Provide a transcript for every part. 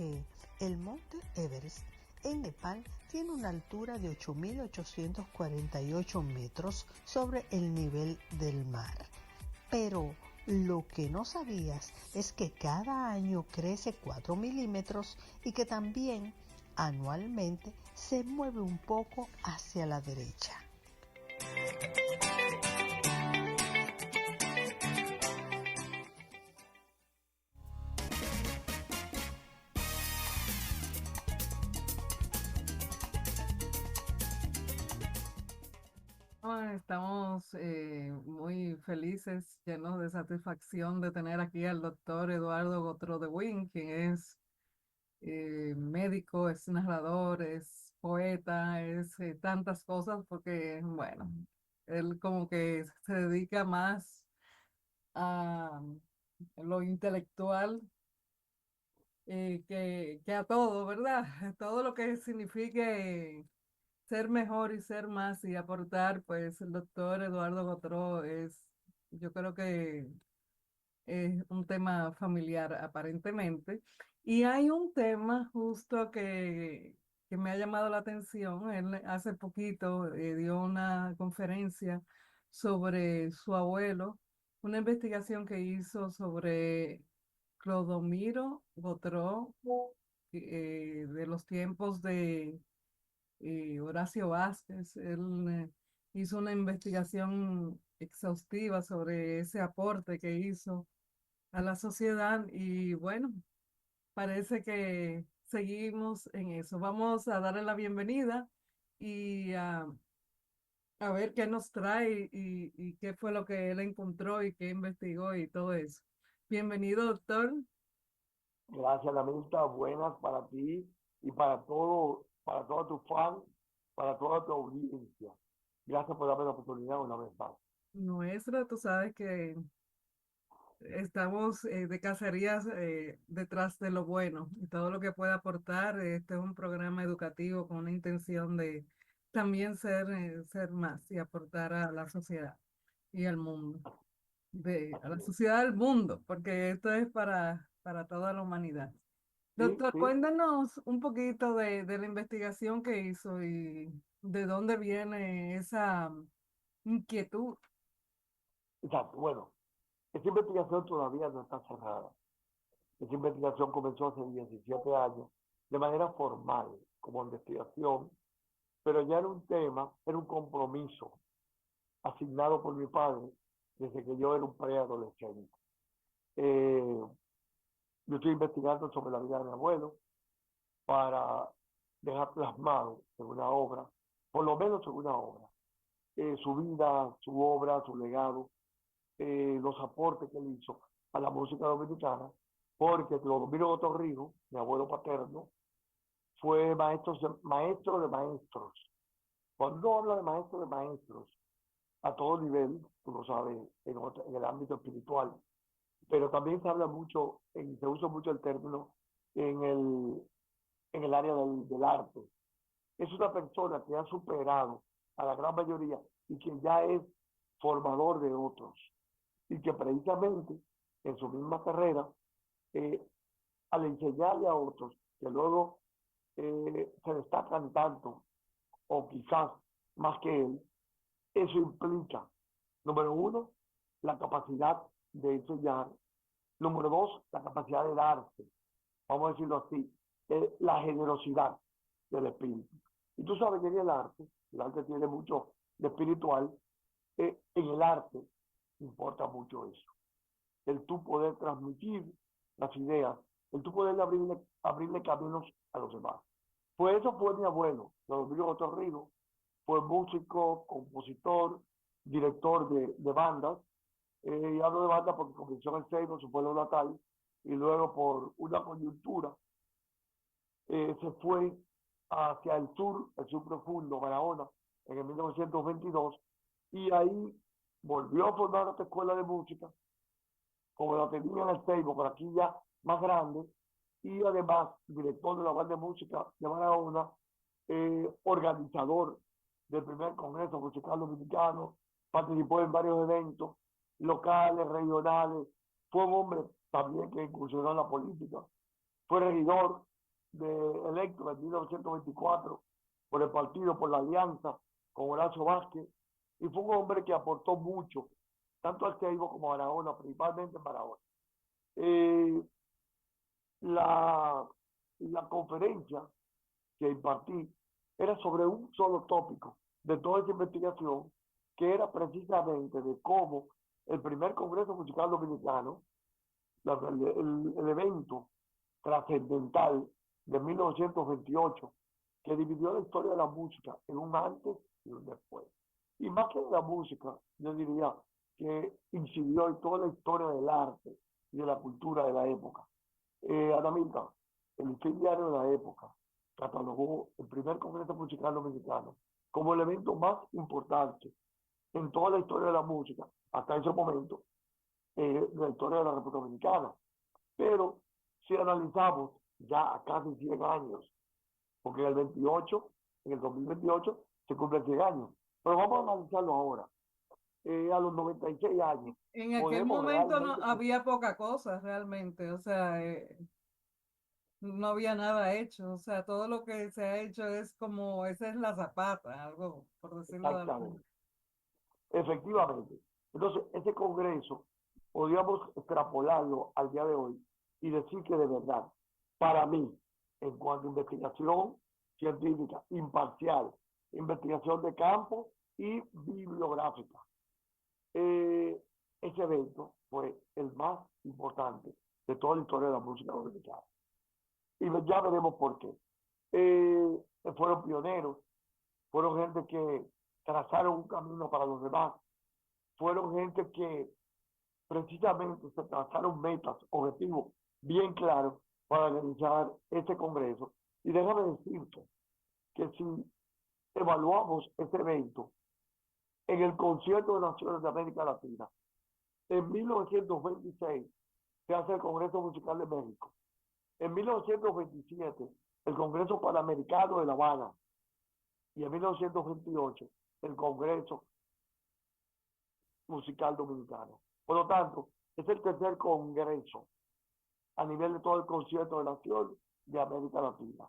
que el monte Everest en Nepal tiene una altura de 8.848 metros sobre el nivel del mar. Pero lo que no sabías es que cada año crece 4 milímetros y que también anualmente se mueve un poco hacia la derecha. Estamos muy felices, llenos de satisfacción de tener aquí al doctor Eduardo Gotro de Win, quien es médico, es narrador, es poeta, es tantas cosas, porque, bueno, él como que se dedica más a lo intelectual que a todo, ¿verdad? Todo lo que signifique ser mejor y ser más y aportar, pues el doctor Eduardo Gotro es, yo creo que es un tema familiar aparentemente. Y hay un tema justo que me ha llamado la atención. Él hace poquito dio una conferencia sobre su abuelo, una investigación que hizo sobre Clodomiro Gotro, de los tiempos de Horacio Vázquez. Él hizo una investigación exhaustiva sobre ese aporte que hizo a la sociedad y bueno, parece que seguimos en eso. Vamos a darle la bienvenida y a ver qué nos trae y qué fue lo que él encontró y qué investigó y todo eso. Bienvenido, doctor. Gracias, Lamenta. Buenas para ti y para todos tus fans, para toda tu audiencia. Gracias por darme la oportunidad una vez más. Nuestra, tú sabes que estamos de cacerías detrás de lo bueno y todo lo que pueda aportar. Este es un programa educativo con una intención de también ser más y aportar a la sociedad y al mundo, a Así la es. sociedad del mundo, porque esto es para toda la humanidad. Sí, Doctor, sí, cuéntanos un poquito de la investigación que hizo y de dónde viene esa inquietud. exacto. Bueno, esta investigación todavía no está cerrada. Esta investigación comenzó hace 17 años de manera formal, como investigación, pero ya era un tema, era un compromiso asignado por mi padre desde que yo era un preadolescente. Eh, yo estoy investigando sobre la vida de mi abuelo para dejar plasmado en una obra, por lo menos en una obra, su vida, su obra, su legado, los aportes que él hizo a la música dominicana, porque Clodomiro Torrijos, mi abuelo paterno, fue maestro de maestros. Cuando uno habla de maestro de maestros, a todo nivel, tú lo sabes, en el ámbito espiritual, pero también se habla mucho, se usa mucho el término en el área del arte. Es una persona que ha superado a la gran mayoría y que ya es formador de otros. Y que precisamente en su misma carrera, eh, al enseñarle a otros que luego se destacan tanto o quizás más que él, eso implica, número uno, la capacidad de enseñar. Número dos, la capacidad de darse. Vamos a decirlo así, la generosidad del espíritu. Y tú sabes que en el arte tiene mucho de espiritual, en el arte importa mucho eso. El tú poder transmitir las ideas, el tú poder abrirle caminos a los demás. Pues eso fue mi abuelo, Rodrigo Torrido, fue músico, compositor, director de bandas, y hablo de bandas porque comenzó en el Seibo, su pueblo natal, y luego por una coyuntura se fue hacia el sur profundo, Barahona, en el 1922, y ahí volvió a formar otra escuela de música, como la tenía en el Seibo, por aquí ya más grande, y además director de la banda de música de Barahona, organizador del primer Congreso Musical Dominicano, participó en varios eventos locales, regionales, fue un hombre también que incursionó en la política, fue regidor electo en 1924 por el partido, por la alianza con Horacio Vázquez, y fue un hombre que aportó mucho, tanto al Seibo como a Barahona, principalmente en Barahona. Eh, la, la conferencia que impartí era sobre un solo tópico de toda esa investigación, que era precisamente de cómo el primer Congreso Musical Dominicano, el evento trascendental de 1928, que dividió la historia de la música en un antes y un después. Y más que en la música, yo diría que incidió en toda la historia del arte y de la cultura de la época. Adamilta, el fin diario de la época catalogó el primer Congreso Musical Dominicano como el evento más importante en toda la historia de la música, hasta ese momento, de la historia de la República Dominicana. Pero si analizamos ya a casi 100 años, porque en el 2028 se cumplen 100 años, pero vamos a analizarlo ahora. A los 96 años, En aquel podemos momento no realmente, había poca cosa realmente, o sea, no había nada hecho, o sea, todo lo que se ha hecho es como, esa es la zapata, algo, por decirlo de alguna exactamente, efectivamente. Entonces, ese congreso podríamos extrapolarlo al día de hoy y decir que de verdad, para mí, en cuanto a investigación científica, imparcial, investigación de campo y bibliográfica, ese evento fue el más importante de toda la historia de la música dominicana. Y ya veremos por qué. Fueron pioneros, fueron gente que trazaron un camino para los demás, fueron gente que precisamente se trazaron metas, objetivos bien claros para realizar este congreso. Y déjame decirte que si evaluamos este evento en el Concierto de Naciones de América Latina, en 1926 se hace el Congreso Musical de México. En 1927, el Congreso Panamericano de La Habana. Y en 1928, el Congreso Musical Dominicano. Por lo tanto, es el tercer congreso a nivel de todo el concierto de nación de América Latina.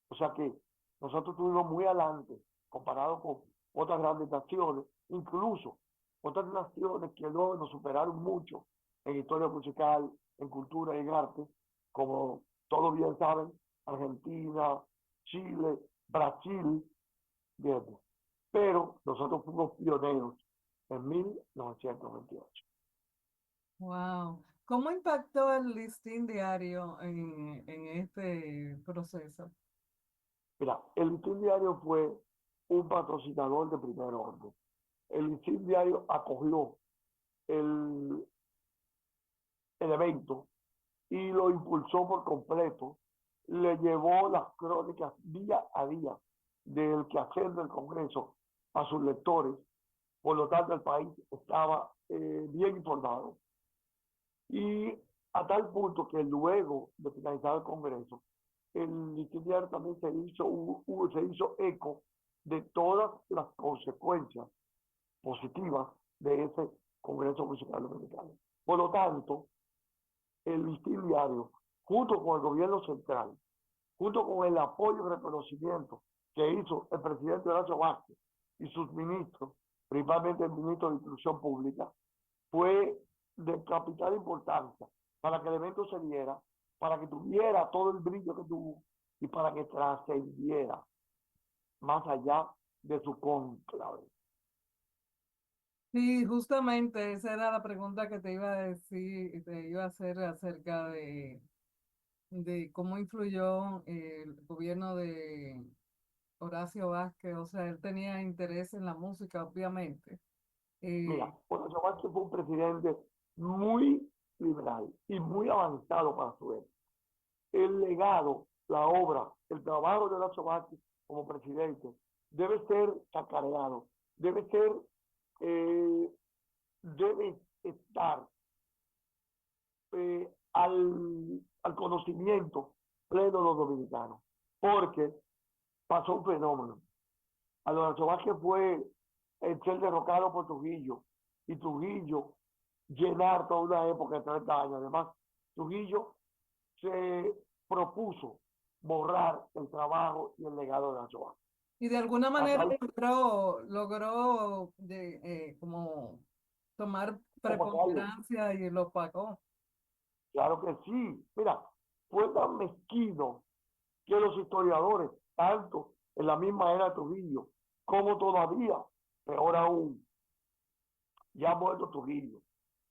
O sea que nosotros estuvimos muy adelante comparado con otras grandes naciones, incluso otras naciones que luego nos superaron mucho en historia musical, en cultura y en arte, como todos bien saben, Argentina, Chile, Brasil, bien. Pero nosotros fuimos pioneros en 1928. Wow. ¿Cómo impactó el listín diario en este proceso? Mira, el Listín Diario fue un patrocinador de primer orden. El Listín Diario acogió el, el evento y lo impulsó por completo, le llevó las crónicas día a día del quehacer del Congreso a sus lectores, por lo tanto el país estaba bien informado. Y a tal punto que luego de finalizar el Congreso, el Diario también se hizo eco de todas las consecuencias positivas de ese Congreso Musical Dominicano. Por lo tanto, el Listín Diario, junto con el gobierno central, junto con el apoyo y reconocimiento que hizo el presidente Horacio Vázquez y sus ministros, principalmente el ministro de Instrucción Pública, fue de capital importancia para que el evento se diera, para que tuviera todo el brillo que tuvo y para que trascendiera más allá de su cónclave. Sí, justamente esa era la pregunta que te iba a decir, te iba a hacer acerca de cómo influyó el gobierno de Horacio Vázquez, o sea, él tenía interés en la música, obviamente. Mira, Eh, Horacio Vázquez fue un presidente muy liberal y muy avanzado para su época. El legado, la obra, el trabajo de Horacio Vázquez como presidente debe ser cacareado, debe ser, eh, debe estar al conocimiento pleno de los dominicanos, porque pasó un fenómeno. A Horacio Vázquez fue el ser derrocado por Trujillo, y Trujillo llenar toda una época de 30 años. Además, Trujillo se propuso borrar el trabajo y el legado de Nacho Vázquez. Y de alguna Hasta manera ahí, logró como tomar opacarlo. preponderancia y lo opacó. Claro que sí. Mira, fue tan mezquino que los historiadores, tanto en la misma era de Trujillo, como todavía, peor aún, ya muerto Trujillo,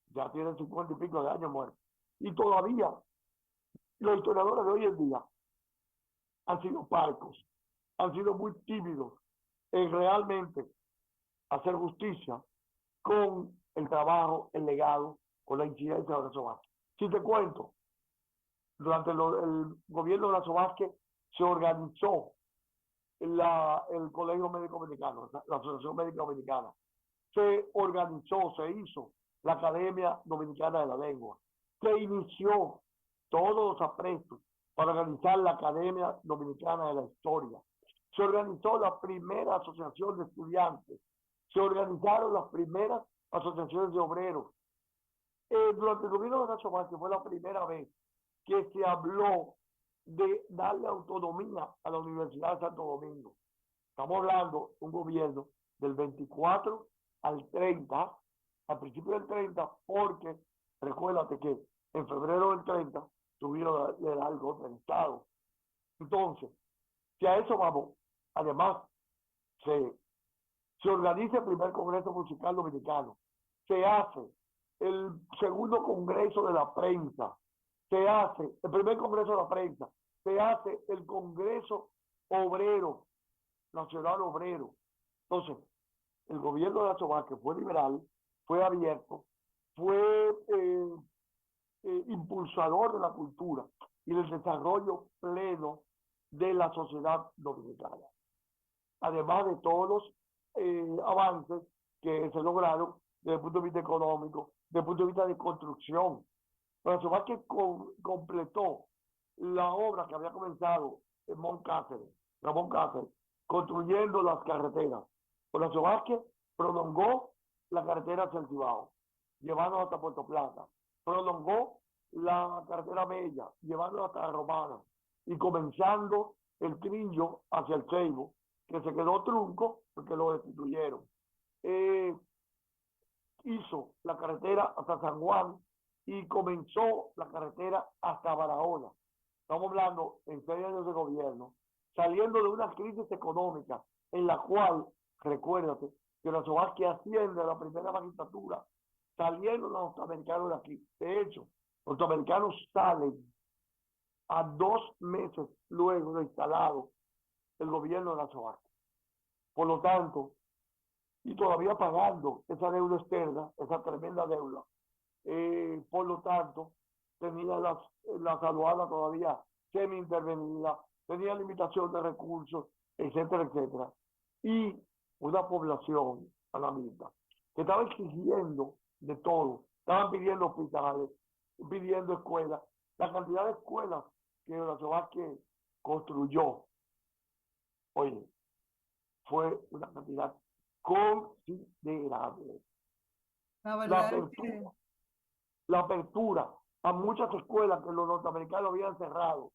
ya tiene 50 y pico de años muerto, y todavía los historiadores de hoy en día han sido parcos, han sido muy tímidos en realmente hacer justicia con el trabajo, el legado, con la incidencia de Horacio Vázquez. Si te cuento, durante el gobierno de Horacio Vázquez se organizó el Colegio Médico Dominicano, la Asociación Médica Dominicana, se organizó, se hizo la Academia Dominicana de la Lengua, se inició todos los aprestos para organizar la Academia Dominicana de la Historia, se organizó la primera asociación de estudiantes, se organizaron las primeras asociaciones de obreros. Durante el gobierno de Nacho Vázquez fue la primera vez que se habló de darle autonomía a la Universidad de Santo Domingo. Estamos hablando de un gobierno del 24 al 30, al principio del 30, porque recuérdate que en febrero del 30 tuvieron le da el golpe del Estado. Entonces, si a eso vamos, además se organiza el primer Congreso Musical Dominicano, se hace el segundo Congreso de la Prensa, se hace el primer Congreso de la Prensa, se hace el Congreso Obrero, Nacional Obrero. Entonces, el gobierno de Nacho Vázquez fue liberal, fue abierto, fue impulsador de la cultura y del desarrollo pleno de la sociedad dominicana. Además de todos los avances que se lograron desde el punto de vista económico, desde el punto de vista de construcción. Nacho Vázquez completó la obra que había comenzado en Ramón Cáceres, construyendo las carreteras. Horacio Vázquez prolongó la carretera hacia el Cibao, llevándola hasta Puerto Plata. Prolongó la carretera Bella, llevándola hasta la Romana. Y comenzando el trillo hacia el Ceibo, que se quedó trunco porque lo destituyeron. Hizo la carretera hasta San Juan y comenzó la carretera hasta Barahona. Estamos hablando en 6 años de gobierno, saliendo de una crisis económica en la cual, recuérdate, que Horacio Vázquez asciende a la primera magistratura, saliendo los norteamericanos de aquí. De hecho, los norteamericanos salen a 2 meses luego de instalado el gobierno de Horacio Vázquez. Por lo tanto, y todavía pagando esa deuda externa, esa tremenda deuda. Por lo tanto, tenía las aduanas todavía semi-intervenidas, tenía limitación de recursos, etcétera, etcétera. Y una población a la mitad que estaba exigiendo de todo, estaban pidiendo hospitales, pidiendo escuelas. La cantidad de escuelas que Horacio Vázquez construyó, oye, fue una cantidad considerable. La verdad es que, La apertura a muchas escuelas que los norteamericanos habían cerrado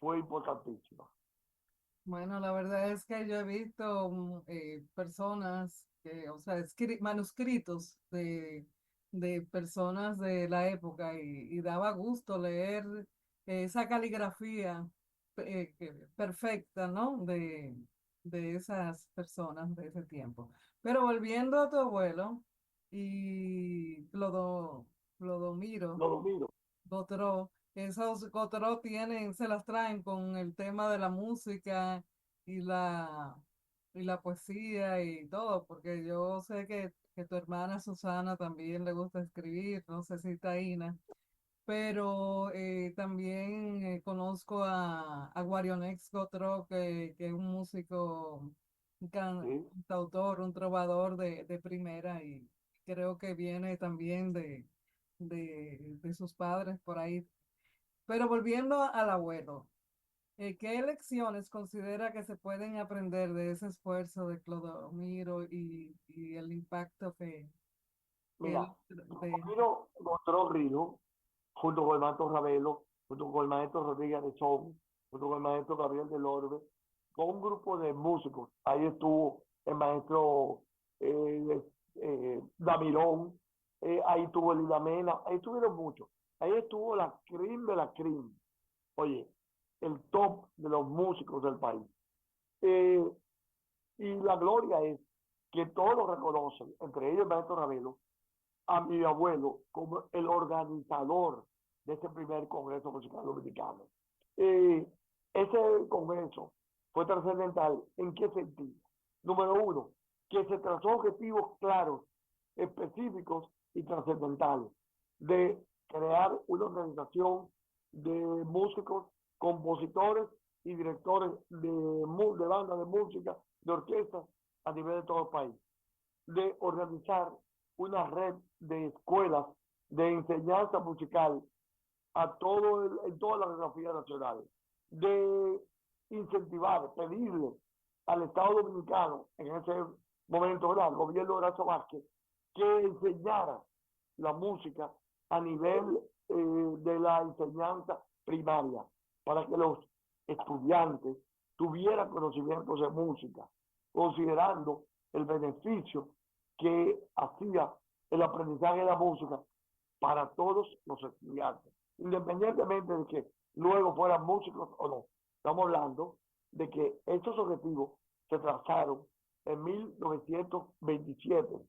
fue importantísima. bueno, la verdad es que yo he visto personas, o sea, manuscritos de personas de la época y daba gusto leer esa caligrafía perfecta, ¿no? De esas personas de ese tiempo. Pero volviendo a tu abuelo y Clodomiro Lo domino. Gotró, esos Gotró se las traen con el tema de la música y y la poesía y todo, porque yo sé que tu hermana Susana también le gusta escribir, no sé si Taína, pero también conozco a Guarionex Gotró, que es un músico, un ¿Sí? cantautor, un trovador de primera y creo que viene también de sus padres por ahí. Pero volviendo al abuelo, ¿qué lecciones considera que se pueden aprender de ese esfuerzo de Clodomiro y el impacto que Mira, él de- Clodomiro Río, junto con el maestro Ravelo, junto con el maestro Rodríguez de Son, junto con el maestro Gabriel del Orbe, con un grupo de músicos. Ahí estuvo el maestro Damirón, ahí estuvo Lila Mena, ahí estuvieron muchos. Ahí estuvo la cream de la cream. Oye, el top de los músicos del país. Y la gloria es que todos lo reconocen, entre ellos el maestro Ravelo, a mi abuelo como el organizador de ese primer Congreso Musical Dominicano. Ese congreso fue trascendental. ¿En qué sentido? Número uno, que se trazó objetivos claros, específicos y trascendentales de crear una organización de músicos, compositores y directores de bandas de música, de orquestas a nivel de todo el país, de organizar una red de escuelas de enseñanza musical en toda la geografía nacional, de incentivar, pedirle al Estado Dominicano, en ese momento, ¿verdad?, al gobierno de Horacio Vázquez, que enseñara la música a nivel de la enseñanza primaria, para que los estudiantes tuvieran conocimientos de música, considerando el beneficio que hacía el aprendizaje de la música para todos los estudiantes, independientemente de que luego fueran músicos o no. Estamos hablando de que estos objetivos se trazaron en 1927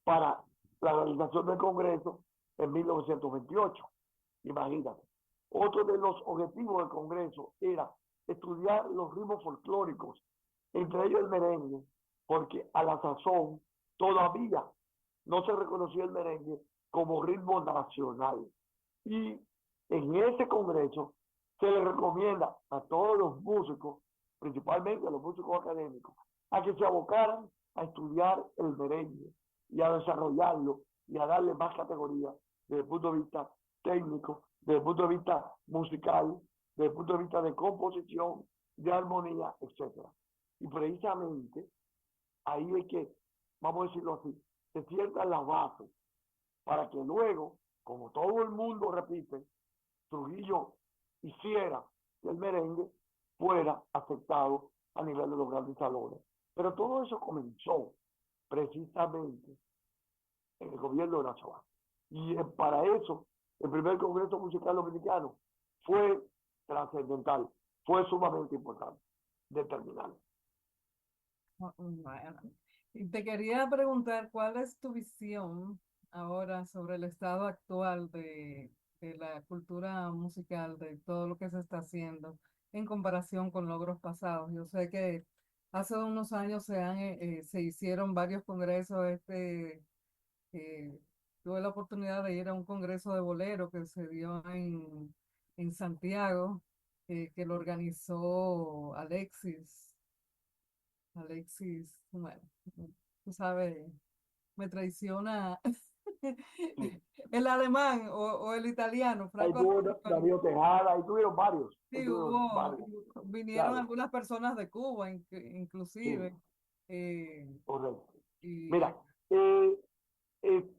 para la realización del Congreso en 1928. Imagínate. Otro de los objetivos del Congreso era estudiar los ritmos folclóricos, entre ellos el merengue, porque a la sazón todavía no se reconocía el merengue como ritmo nacional. Y en ese congreso se le recomienda a todos los músicos, principalmente a los músicos académicos, a que se abocaran a estudiar el merengue y a desarrollarlo y a darle más categoría desde el punto de vista técnico, desde el punto de vista musical, desde el punto de vista de composición, de armonía, etc. Y precisamente ahí es que, vamos a decirlo así, se sientan las bases para que luego, como todo el mundo repite, Trujillo hiciera que el merengue fuera aceptado a nivel de los grandes salones. Pero todo eso comenzó precisamente en el gobierno de Horacio Vázquez. Y para eso, el primer Congreso Musical Dominicano fue trascendental, fue sumamente importante, determinante. Bueno, y te quería preguntar, ¿cuál es tu visión ahora sobre el estado actual de la cultura musical, de todo lo que se está haciendo en comparación con logros pasados? Yo sé que hace unos años se hicieron varios congresos. Tuve la oportunidad de ir a un congreso de bolero que se dio en Santiago, que lo organizó Alexis, bueno, tú sabes, me traiciona Sí. el alemán o el italiano, Ahí Franco. tuvo Darío Tejada, ahí tuvieron varios. Sí, Varios, vinieron claro, algunas personas de Cuba, inclusive. sí, eh, correcto. y Mira,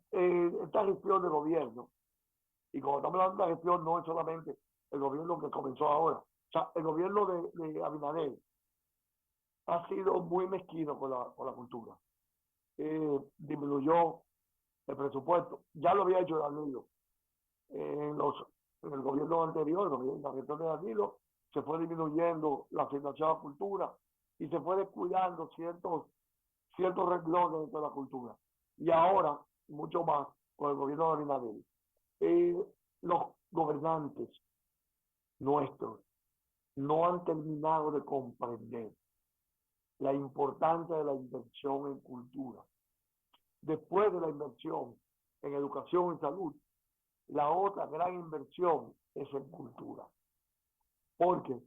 esta gestión de gobierno, y cuando estamos hablando de la gestión, no es solamente el gobierno que comenzó ahora. O sea, el gobierno de Abinader ha sido muy mezquino con la cultura. Disminuyó el presupuesto. Ya lo había hecho Danilo. En, los, en el gobierno anterior, en la gestión de Danilo, se fue disminuyendo la asignación a la cultura y se fue descuidando ciertos renglones dentro de la cultura. Y ahora, mucho más, con el gobierno de Abinader. Los gobernantes nuestros no han terminado de comprender la importancia de la inversión en cultura. Después de la inversión en educación y salud, la otra gran inversión es en cultura. Porque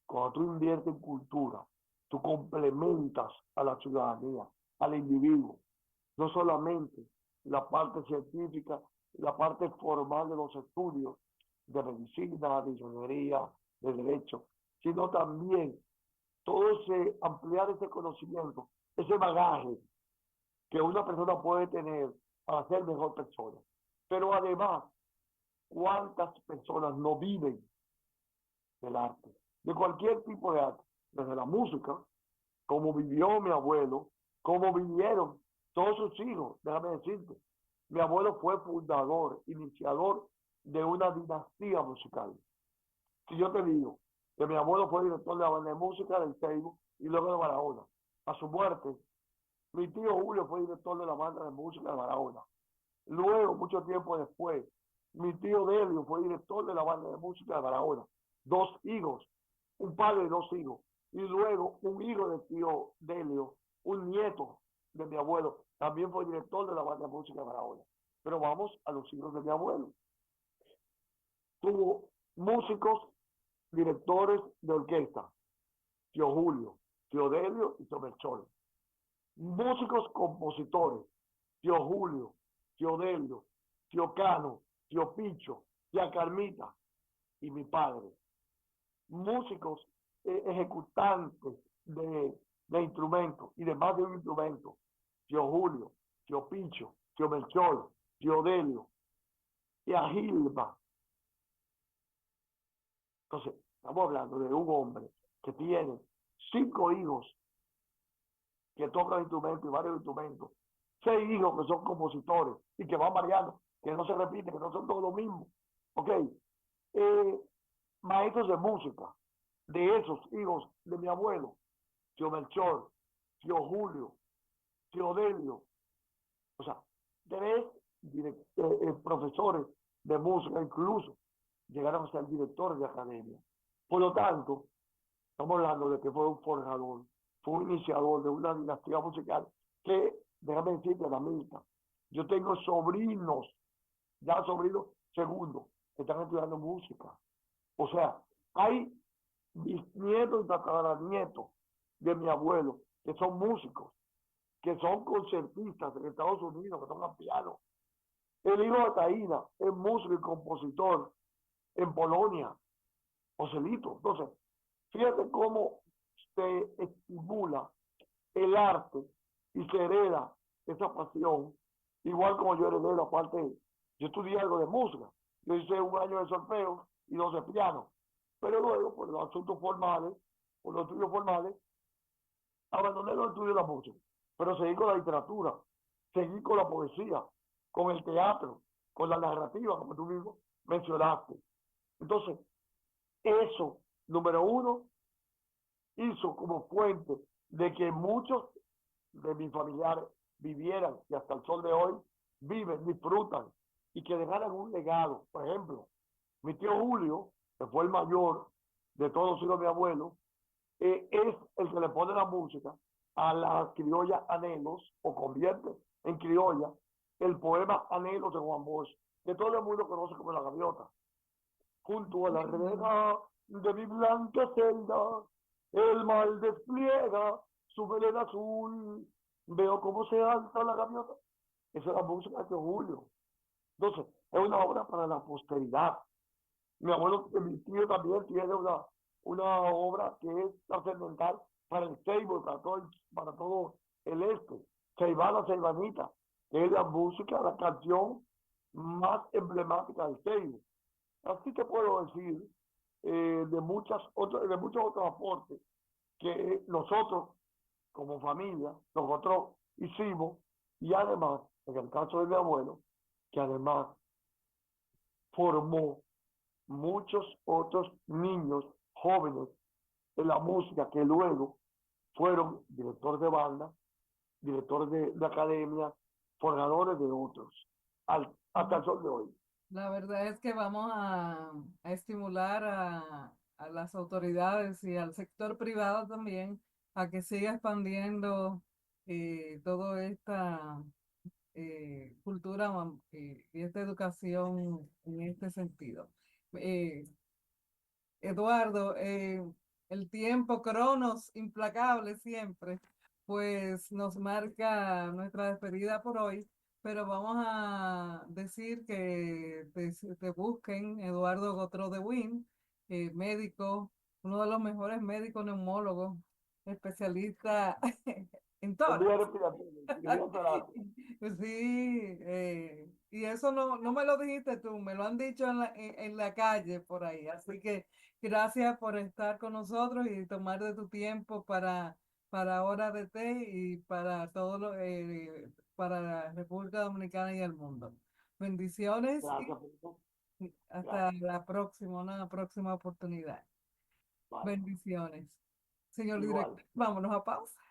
cuando tú inviertes en cultura, tú complementas a la ciudadanía, al individuo, no solamente la parte científica, la parte formal de los estudios de medicina, de ingeniería, de derecho, sino también todo ampliar ese conocimiento, ese bagaje que una persona puede tener para ser mejor persona. Pero además, ¿cuántas personas no viven del arte? de cualquier tipo de arte, desde la música, como vivió mi abuelo, como vivieron todos sus hijos. Déjame decirte, mi abuelo fue fundador, iniciador de una dinastía musical. Si yo te digo que mi abuelo fue director de la banda de música del Seibo y luego de Barahona, a su muerte, mi tío Julio fue director de la banda de música de Barahona. Luego, mucho tiempo después, mi tío Delio fue director de la banda de música de Barahona. Dos hijos, un padre y dos hijos. Y luego, un hijo del tío Delio, un nieto de mi abuelo, también fue director de la banda de música de Barahona. Pero vamos a los hijos de mi abuelo. Tuvo músicos, directores de orquesta, tío Julio, tío Delio y tío Melchor. Músicos compositores, tío Julio, tío Delio, tío Cano, tío Picho, tía Carmita y mi padre. Músicos ejecutantes de instrumentos y de más de un instrumento, tío Julio, tío Picho, tío Melchor, tío Delio y a Gilma. Entonces, estamos hablando de un hombre que tiene 5 hijos que tocan instrumentos y varios instrumentos, 6 hijos que son compositores y que van variando, que no se repiten, que no son todos los mismos. Ok, maestros de música, de esos hijos de mi abuelo, tío Melchor, tío Julio, tío Delio, o sea, 3 profesores de música, incluso llegaron a ser directores de academia. Por lo tanto, estamos hablando de que fue un forjador, fue un iniciador de una dinastía musical que, déjame decirte, la Milka, yo tengo sobrinos, ya sobrinos segundos, que están estudiando música. O sea, hay bisnietos y tataranietos de mi abuelo que son músicos, que son concertistas en Estados Unidos, que tocan piano. El hijo de Taína es músico y compositor en Polonia, Joselito. Entonces, fíjate cómo se estimula el arte y se hereda esa pasión, igual como yo heredé la parte, yo estudié algo de música, yo hice 1 año de solfeo y 2 de piano, pero luego por los asuntos formales, por los estudios formales, abandoné los estudios de la música, pero seguí con la literatura, seguí con la poesía, con el teatro, con la narrativa, como tú mismo mencionaste. Entonces, eso, número 1, hizo como fuente de que muchos de mis familiares vivieran y hasta el sol de hoy viven, disfrutan y que dejaran un legado. Por ejemplo, mi tío Julio, que fue el mayor de todos los hijos de mi abuelo, es el que le pone la música a la criolla Anhelos, o convierte en criolla el poema Anhelos de Juan Bosch, que todo el mundo conoce como La Gaviota. Junto a la reja de mi blanca celda, el mal despliega su melena azul, veo cómo se alza la gaviota. Esa es la música de Julio. Entonces, es una obra para la posteridad. Mi abuelo, mi tío también tiene una obra que es trascendental para el Seibo, para todo el este. Ceibana, Ceibanita, que es la música, la canción más emblemática del Seibo. Así que puedo decir de muchos otros aportes que nosotros como familia, nosotros hicimos, y además, en el caso de mi abuelo, que además formó muchos otros niños jóvenes en la música que luego fueron directores de banda, directores de academia, formadores de otros, hasta el sol de hoy. La verdad es que vamos a estimular a las autoridades y al sector privado también a que siga expandiendo toda esta cultura y esta educación en este sentido. Eh, Eduardo, el tiempo, Cronos, implacable siempre, pues nos marca nuestra despedida por hoy, pero vamos a decir que te busquen Eduardo Gotro de Win, médico, uno de los mejores médicos neumólogos especialista en En tórax. vías respiratorias, cirugía Sí, y eso no me lo dijiste tú, me lo han dicho en la calle por ahí. Así que gracias por estar con nosotros y tomar de tu tiempo para Hora de Té y para para la República Dominicana y el mundo. Bendiciones y Gracias, Felipe. hasta Gracias. una próxima oportunidad. Bye. Bendiciones. Señor Igual. director, vámonos a pausa.